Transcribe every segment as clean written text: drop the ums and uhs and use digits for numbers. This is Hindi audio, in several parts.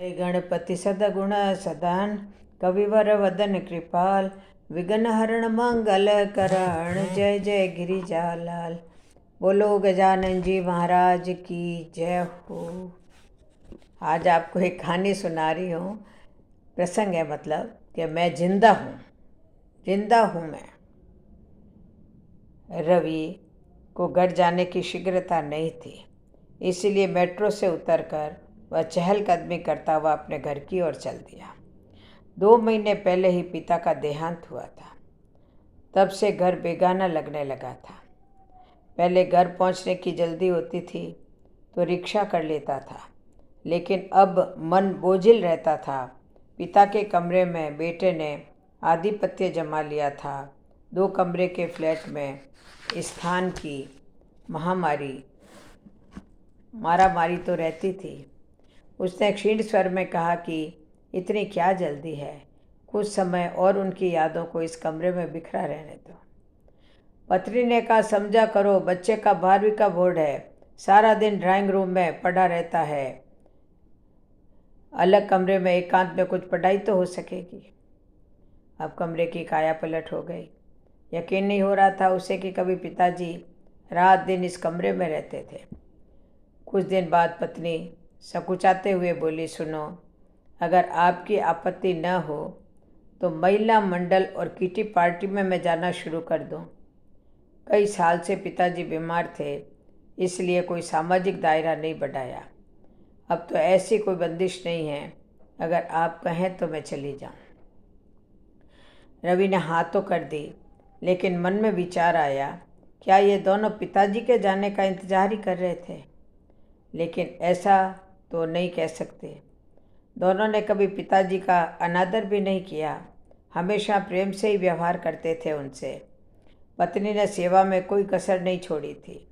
गणपति सदगुण सदान कविवर वदन कृपाल विघ्न हरण मंगल करण जय जय गिरिजालाल। बोलो गजानन जी महाराज की जय हो। आज आपको एक कहानी सुना रही हूँ। प्रसंग है मतलब कि मैं जिंदा हूँ मैं। रवि को घर जाने की शीघ्रता नहीं थी, इसलिए मेट्रो से उतरकर वह चहलकदमी करता हुआ अपने घर की ओर चल दिया। 2 महीने पहले ही पिता का देहांत हुआ था। तब से घर बेगाना लगने लगा था। पहले घर पहुंचने की जल्दी होती थी तो रिक्शा कर लेता था, लेकिन अब मन बोझिल रहता था। पिता के कमरे में बेटे ने आधिपत्य जमा लिया था। 2 कमरे के फ्लैट में स्थान की मारामारी तो रहती थी। उसने क्षीण स्वर में कहा कि इतनी क्या जल्दी है, कुछ समय और उनकी यादों को इस कमरे में बिखरा रहने दो। पत्नी ने कहा, समझा करो, बच्चे का 12वीं का बोर्ड है, सारा दिन ड्राइंग रूम में पड़ा रहता है। अलग कमरे में एकांत में कुछ पढ़ाई तो हो सकेगी। अब कमरे की काया पलट हो गई। यकीन नहीं हो रहा था उसे कि कभी पिताजी रात दिन इस कमरे में रहते थे। कुछ दिन बाद पत्नी सकुचाते हुए बोली, सुनो, अगर आपकी आपत्ति न हो तो महिला मंडल और किटी पार्टी में मैं जाना शुरू कर दूं। कई साल से पिताजी बीमार थे, इसलिए कोई सामाजिक दायरा नहीं बढ़ाया। अब तो ऐसी कोई बंदिश नहीं है, अगर आप कहें तो मैं चली जाऊं। रवि ने हाँ तो कर दी, लेकिन मन में विचार आया, क्या ये दोनों पिताजी के जाने का इंतजार ही कर रहे थे? लेकिन ऐसा तो नहीं कह सकते। दोनों ने कभी पिताजी का अनादर भी नहीं किया, हमेशा प्रेम से ही व्यवहार करते थे उनसे। पत्नी ने सेवा में कोई कसर नहीं छोड़ी थी।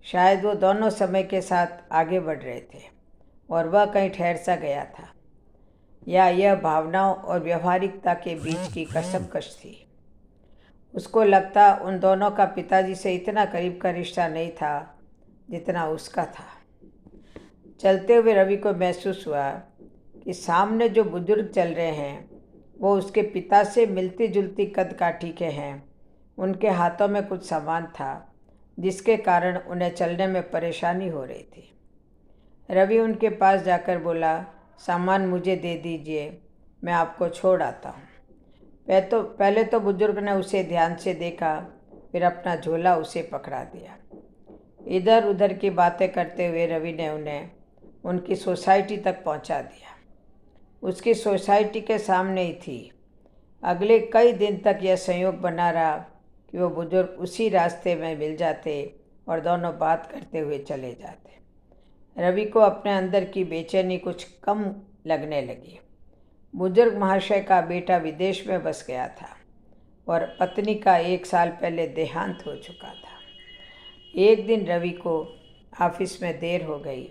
शायद वो दोनों समय के साथ आगे बढ़ रहे थे और वह कहीं ठहर सा गया था, या यह भावनाओं और व्यवहारिकता के बीच की कशमकश थी। उसको लगता उन दोनों का पिताजी से इतना करीब का रिश्ता नहीं था जितना उसका था। चलते हुए रवि को महसूस हुआ कि सामने जो बुजुर्ग चल रहे हैं वो उसके पिता से मिलती जुलती कद काठी के हैं। उनके हाथों में कुछ सामान था जिसके कारण उन्हें चलने में परेशानी हो रही थी। रवि उनके पास जाकर बोला, सामान मुझे दे दीजिए, मैं आपको छोड़ आता हूँ। पहले तो बुजुर्ग ने उसे ध्यान से देखा, फिर अपना झोला उसे पकड़ा दिया। इधर उधर की बातें करते हुए रवि ने उन्हें उनकी सोसाइटी तक पहुंचा दिया। उसकी सोसाइटी के सामने ही थी। अगले कई दिन तक यह संयोग बना रहा कि वो बुजुर्ग उसी रास्ते में मिल जाते और दोनों बात करते हुए चले जाते। रवि को अपने अंदर की बेचैनी कुछ कम लगने लगी। बुजुर्ग महाशय का बेटा विदेश में बस गया था और पत्नी का 1 साल पहले देहांत हो चुका था। एक दिन रवि को ऑफिस में देर हो गई।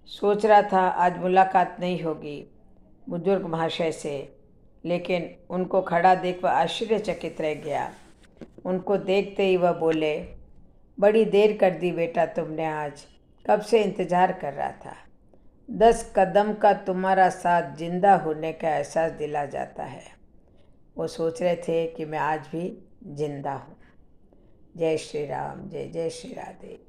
सोच रहा था आज मुलाकात नहीं होगी बुजुर्ग महाशय से, लेकिन उनको खड़ा देख वह आश्चर्यचकित रह गया। उनको देखते ही वह बोले, बड़ी देर कर दी बेटा तुमने, आज कब से इंतज़ार कर रहा था। 10 कदम का तुम्हारा साथ जिंदा होने का एहसास दिला जाता है। वो सोच रहे थे कि मैं आज भी जिंदा हूँ। जय श्री राम, जय जय श्री राधे।